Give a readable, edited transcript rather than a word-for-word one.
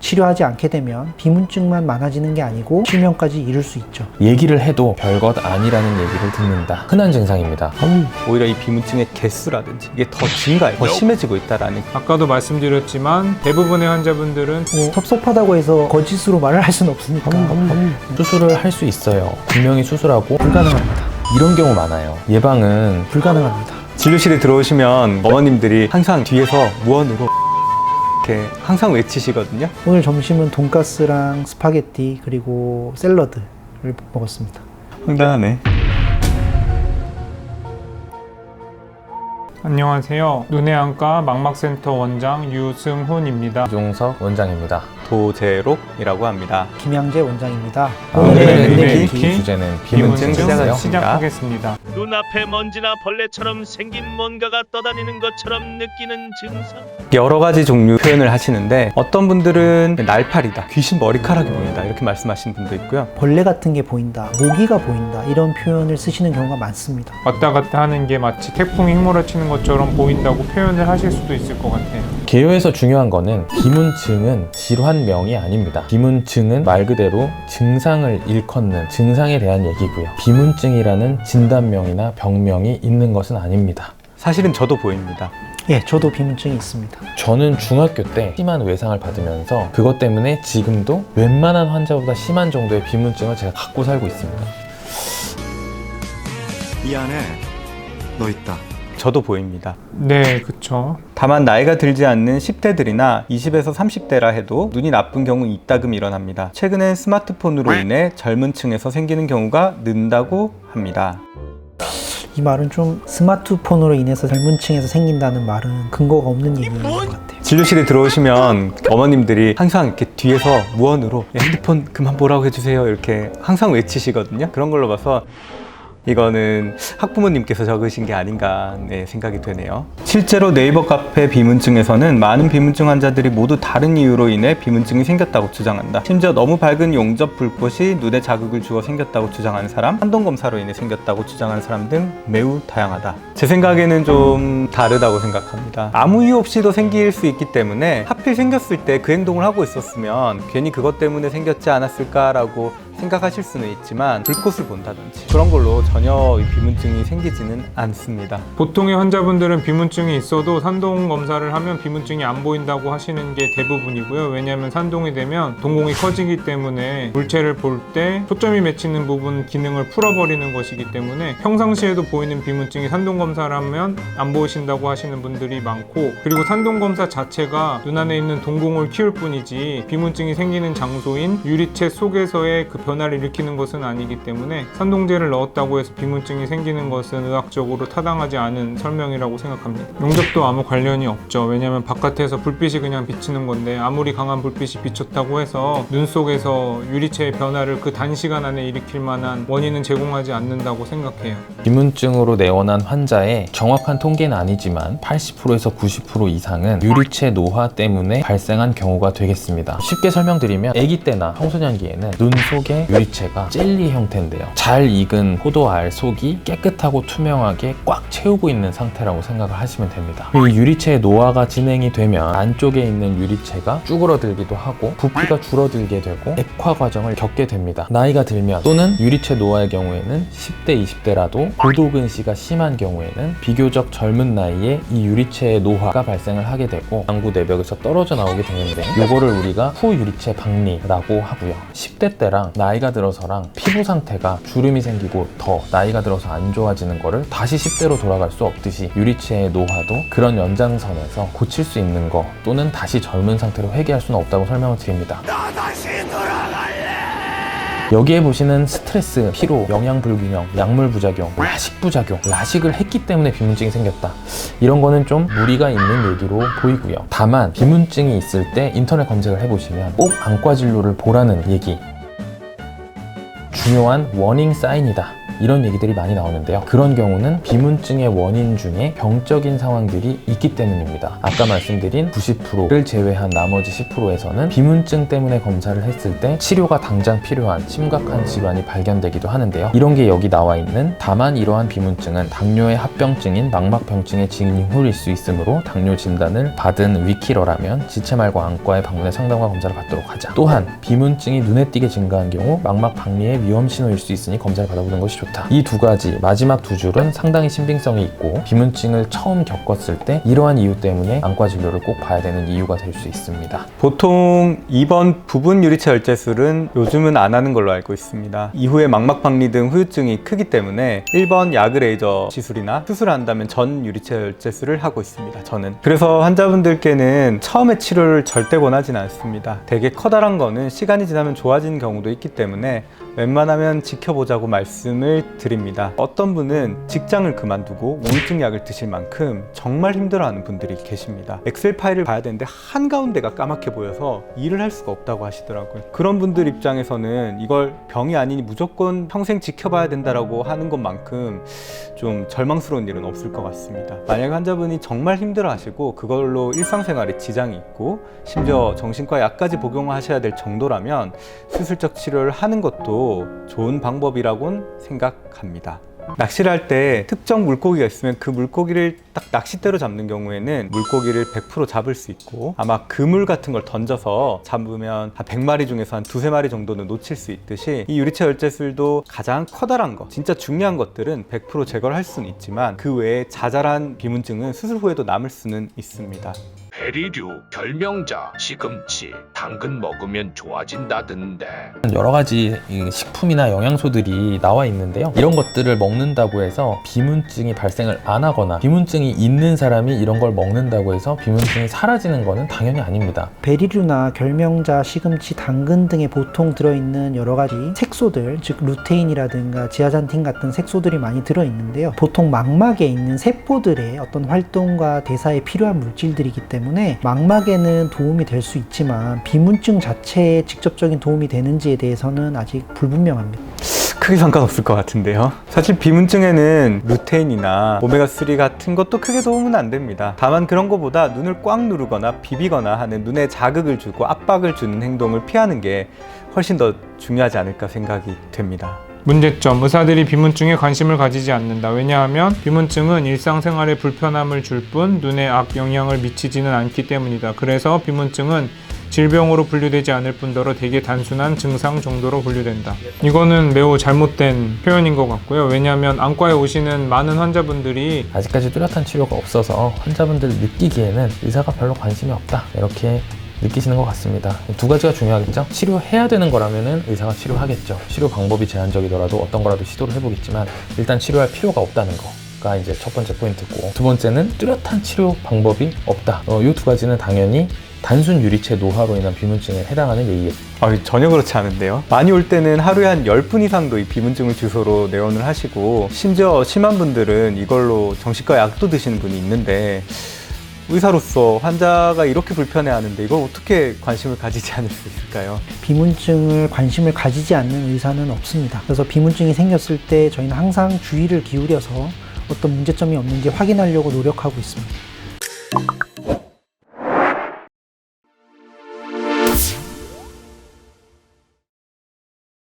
치료하지 않게 되면 비문증만 많아지는 게 아니고 실명까지 이룰 수 있죠. 얘기를 해도 별것 아니라는 얘기를 듣는다. 흔한 증상입니다. 오히려 이 비문증의 개수라든지 이게 더 증가해, 더 심해지고 있다라는. 아까도 말씀드렸지만 대부분의 환자분들은 섭섭하다고 해서 거짓으로 말을 할 수는 없으니까. 수술을 할 수 있어요. 분명히 수술하고 불가능합니다. 이런 경우 많아요. 예방은 불가능합니다. 진료실에 들어오시면 어머님들이 항상 뒤에서 무언으로 이렇게 항상 외치시거든요. 오늘 점심은 돈가스랑 스파게티 그리고 샐러드를 먹었습니다. 황당하네. 안녕하세요. 눈의 안과 망막센터 원장 유승훈입니다. 이종석 원장입니다. 도제록이라고 합니다. 김양재 원장입니다. 오늘의 네, 기 주제는 비문증 비문증이고요. 시작하겠습니다. 눈앞에 먼지나 벌레처럼 생긴 뭔가가 떠다니는 것처럼 느끼는 증상. 여러 가지 종류 표현을 하시는데 어떤 분들은 날파리다, 귀신 머리카락이 보인다 이렇게 말씀하시는 분도 있고요. 벌레 같은 게 보인다, 모기가 보인다 이런 표현을 쓰시는 경우가 많습니다. 왔다 갔다 하는 게 마치 태풍이 휘몰아치는 것처럼 보인다고 표현을 하실 수도 있을 것 같아요. 개요에서 중요한 거는 비문증은 질환명이 아닙니다. 비문증은 말 그대로 증상을 일컫는 증상에 대한 얘기고요. 비문증이라는 진단명이나 병명이 있는 것은 아닙니다. 사실은 저도 보입니다. 예, 저도 비문증이 있습니다. 저는 중학교 때 심한 외상을 받으면서 그것 때문에 지금도 웬만한 환자보다 심한 정도의 비문증을 제가 갖고 살고 있습니다. 미안해, 너 있다. 저도 보입니다. 네, 그쵸. 다만 나이가 들지 않는 10대들이나 20에서 30대라 해도 눈이 나쁜 경우 이따금 일어납니다. 최근엔 스마트폰으로 인해 젊은 층에서 생기는 경우가 는다고 합니다. 이 말은 좀 스마트폰으로 인해서 젊은 층에서 생긴다는 말은 근거가 없는 얘기인 것 같아요. 진료실에 들어오시면 어머님들이 항상 이렇게 뒤에서 무언으로 핸드폰 그만 보라고 해주세요 이렇게 항상 외치시거든요. 그런 걸로 봐서 이거는 학부모님께서 적으신 게 아닌가 생각이 되네요. 실제로 네이버 카페 비문증에서는 많은 비문증 환자들이 모두 다른 이유로 인해 비문증이 생겼다고 주장한다. 심지어 너무 밝은 용접 불꽃이 눈에 자극을 주어 생겼다고 주장하는 사람, 한동검사로 인해 생겼다고 주장하는 사람 등 매우 다양하다. 제 생각에는 좀 다르다고 생각합니다. 아무 이유 없이도 생길 수 있기 때문에 하필 생겼을 때 그 행동을 하고 있었으면 괜히 그것 때문에 생겼지 않았을까라고 생각하실 수는 있지만 불꽃을 본다든지 그런 걸로 전혀 비문증이 생기지는 않습니다. 보통의 환자분들은 비문증이 있어도 산동 검사를 하면 비문증이 안 보인다고 하시는 게 대부분이고요. 왜냐하면 산동이 되면 동공이 커지기 때문에 물체를 볼 때 초점이 맺히는 부분 기능을 풀어버리는 것이기 때문에 평상시에도 보이는 비문증이 산동 검사를 하면 안 보이신다고 하시는 분들이 많고, 그리고 산동 검사 자체가 눈 안에 있는 동공을 키울 뿐이지 비문증이 생기는 장소인 유리체 속에서의 그 변화를 일으키는 것은 아니기 때문에 산동제를 넣었다고 해서 비문증이 생기는 것은 의학적으로 타당하지 않은 설명이라고 생각합니다. 용접도 아무 관련이 없죠. 왜냐하면 바깥에서 불빛이 그냥 비치는 건데 아무리 강한 불빛이 비쳤다고 해서 눈 속에서 유리체의 변화를 그 단시간 안에 일으킬 만한 원인은 제공하지 않는다고 생각해요. 비문증으로 내원한 환자의 정확한 통계는 아니지만 80%에서 90% 이상은 유리체 노화 때문에 발생한 경우가 되겠습니다. 쉽게 설명드리면 아기 때나 청소년기에는 눈 속에 유리체가 젤리 형태인데요. 잘 익은 포도알 속이 깨끗하고 투명하게 꽉 채우고 있는 상태라고 생각을 하시면 됩니다. 이 유리체의 노화가 진행이 되면 안쪽에 있는 유리체가 쭈그러들기도 하고 부피가 줄어들게 되고 액화 과정을 겪게 됩니다. 나이가 들면 또는 유리체 노화의 경우에는 10대, 20대라도 고도근시가 심한 경우에는 비교적 젊은 나이에 이 유리체의 노화가 발생을 하게 되고 안구 내벽에서 떨어져 나오게 되는데 이거를 우리가 후유리체 박리라고 하고요. 10대 때랑 나이가 들어서랑 피부 상태가 주름이 생기고 더 나이가 들어서 안 좋아지는 거를 다시 10대로 돌아갈 수 없듯이 유리체의 노화도 그런 연장선에서 고칠 수 있는 거 또는 다시 젊은 상태로 회귀할 수는 없다고 설명을 드립니다. 여기에 보시는 스트레스, 피로, 영양 불균형, 약물 부작용, 라식 부작용, 라식을 했기 때문에 비문증이 생겼다. 이런 거는 좀 무리가 있는 얘기로 보이고요. 다만 비문증이 있을 때 인터넷 검색을 해보시면 꼭 안과 진료를 보라는 얘기. 중요한 워닝 사인이다. 이런 얘기들이 많이 나오는데요. 그런 경우는 비문증의 원인 중에 병적인 상황들이 있기 때문입니다. 아까 말씀드린 90%를 제외한 나머지 10%에서는 비문증 때문에 검사를 했을 때 치료가 당장 필요한 심각한 질환이 발견되기도 하는데요. 이런 게 여기 나와 있는 다만 이러한 비문증은 당뇨의 합병증인 망막병증의 징후일 수 있으므로 당뇨 진단을 받은 위키러라면 지체말고 안과에 방문해 상담과 검사를 받도록 하자. 또한 비문증이 눈에 띄게 증가한 경우 망막 박리의 위험 신호일 수 있으니 검사를 받아보는 것이 좋다. 이 두 가지 마지막 두 줄은 상당히 신빙성이 있고 비문증을 처음 겪었을 때 이러한 이유 때문에 안과 진료를 꼭 봐야 되는 이유가 될 수 있습니다. 보통 2번 부분 유리체 열제술은 요즘은 안 하는 걸로 알고 있습니다. 이후에 망막 박리 등 후유증이 크기 때문에 1번 야그 레이저 시술이나 수술한다면 전 유리체 열제술을 하고 있습니다. 저는. 그래서 환자분들께는 처음에 치료를 절대 권하진 않습니다. 되게 커다란 거는 시간이 지나면 좋아지는 경우도 있기 때문에 웬만하면 지켜보자고 말씀을 드립니다. 어떤 분은 직장을 그만두고 우울증 약을 드실 만큼 정말 힘들어하는 분들이 계십니다. 엑셀 파일을 봐야 되는데 한가운데가 까맣게 보여서 일을 할 수가 없다고 하시더라고요. 그런 분들 입장에서는 이걸 병이 아니니 무조건 평생 지켜봐야 된다라고 하는 것만큼 좀 절망스러운 일은 없을 것 같습니다. 만약 환자분이 정말 힘들어하시고 그걸로 일상생활에 지장이 있고 심지어 정신과 약까지 복용하셔야 될 정도라면 수술적 치료를 하는 것도 좋은 방법이라고는 생각합니다. 낚시를 할 때 특정 물고기가 있으면 그 물고기를 딱 낚싯대로 잡는 경우에는 물고기를 100% 잡을 수 있고 아마 그물 같은 걸 던져서 잡으면 한 100마리 중에서 한 두세 마리 정도는 놓칠 수 있듯이 이 유리체 열제술도 가장 커다란 거, 진짜 중요한 것들은 100% 제거를 할 수는 있지만 그 외에 자잘한 비문증은 수술 후에도 남을 수는 있습니다. 베리류, 결명자, 시금치, 당근 먹으면 좋아진다던데. 여러 가지 식품이나 영양소들이 나와 있는데요. 이런 것들을 먹는다고 해서 비문증이 발생을 안 하거나 비문증이 있는 사람이 이런 걸 먹는다고 해서 비문증이 사라지는 거는 당연히 아닙니다. 베리류나 결명자, 시금치, 당근 등에 보통 들어있는 여러 가지 색소들, 즉 루테인이라든가 지아잔틴 같은 색소들이 많이 들어있는데요. 보통 망막에 있는 세포들의 어떤 활동과 대사에 필요한 물질들이기 때문에 망막에는 도움이 될 수 있지만 비문증 자체에 직접적인 도움이 되는지에 대해서는 아직 불분명합니다. 크게 상관없을 것 같은데요. 사실 비문증에는 루테인이나 오메가3 같은 것도 크게 도움은 안 됩니다. 다만 그런 것보다 눈을 꽉 누르거나 비비거나 하는 눈에 자극을 주고 압박을 주는 행동을 피하는 게 훨씬 더 중요하지 않을까 생각이 됩니다. 문제점, 의사들이 비문증에 관심을 가지지 않는다. 왜냐하면 비문증은 일상생활에 불편함을 줄 뿐 눈에 악영향을 미치지는 않기 때문이다. 그래서 비문증은 질병으로 분류되지 않을 뿐더러 되게 단순한 증상 정도로 분류된다. 이거는 매우 잘못된 표현인 것 같고요. 왜냐하면 안과에 오시는 많은 환자분들이 아직까지 뚜렷한 치료가 없어서 환자분들 느끼기에는 의사가 별로 관심이 없다 이렇게 느끼시는 것 같습니다. 두 가지가 중요하겠죠. 치료해야 되는 거라면은 의사가 치료하겠죠. 치료 방법이 제한적이더라도 어떤 거라도 시도를 해보겠지만 일단 치료할 필요가 없다는 거가 이제 첫 번째 포인트고, 두 번째는 뚜렷한 치료 방법이 없다. 이 두 가지는 당연히 단순 유리체 노화로 인한 비문증에 해당하는 얘기겠죠. 전혀 그렇지 않은데요. 많이 올 때는 하루에 한 10분 이상도 이 비문증을 주소로 내원을 하시고 심지어 심한 분들은 이걸로 정신과 약도 드시는 분이 있는데 의사로서 환자가 이렇게 불편해하는데 이걸 어떻게 관심을 가지지 않을 수 있을까요? 비문증을 관심을 가지지 않는 의사는 없습니다. 그래서 비문증이 생겼을 때 저희는 항상 주의를 기울여서 어떤 문제점이 없는지 확인하려고 노력하고 있습니다.